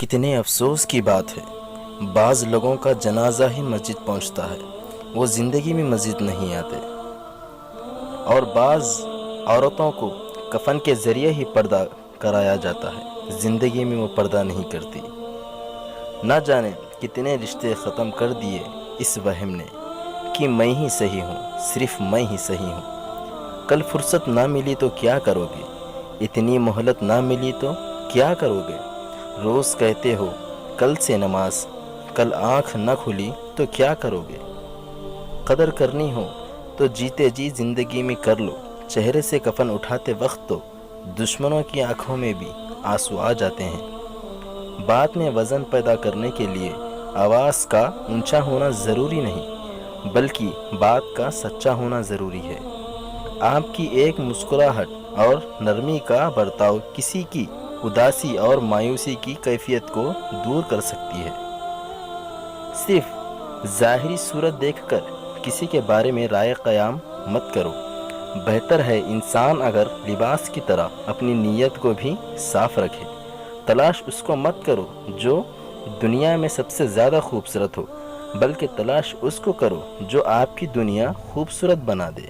کتنے افسوس کی بات ہے، بعض لوگوں کا جنازہ ہی مسجد پہنچتا ہے، وہ زندگی میں مسجد نہیں آتے، اور بعض عورتوں کو کفن کے ذریعے ہی پردہ کرایا جاتا ہے، زندگی میں وہ پردہ نہیں کرتی۔ نہ جانے کتنے رشتے ختم کر دیے اس وہم نے کہ میں ہی صحیح ہوں، صرف میں ہی صحیح ہوں۔ کل فرصت نہ ملی تو کیا کرو گے؟ اتنی مہلت نہ ملی تو کیا کرو گے؟ روز کہتے ہو کل سے نماز، کل آنکھ نہ کھلی تو کیا کرو گے؟ قدر کرنی ہو تو جیتے جی زندگی میں کر لو، چہرے سے کفن اٹھاتے وقت تو دشمنوں کی آنکھوں میں بھی آنسو آ جاتے ہیں۔ بات میں وزن پیدا کرنے کے لیے آواز کا اونچا ہونا ضروری نہیں، بلکہ بات کا سچا ہونا ضروری ہے۔ آپ کی ایک مسکراہٹ اور نرمی کا برتاؤ کسی کی اداسی اور مایوسی کی کیفیت کو دور کر سکتی ہے۔ صرف ظاہری صورت دیکھ کر کسی کے بارے میں رائے قیام مت کرو۔ بہتر ہے انسان اگر لباس کی طرح اپنی نیت کو بھی صاف رکھے۔ تلاش اس کو مت کرو جو دنیا میں سب سے زیادہ خوبصورت ہو، بلکہ تلاش اس کو کرو جو آپ کی دنیا خوبصورت بنا دے۔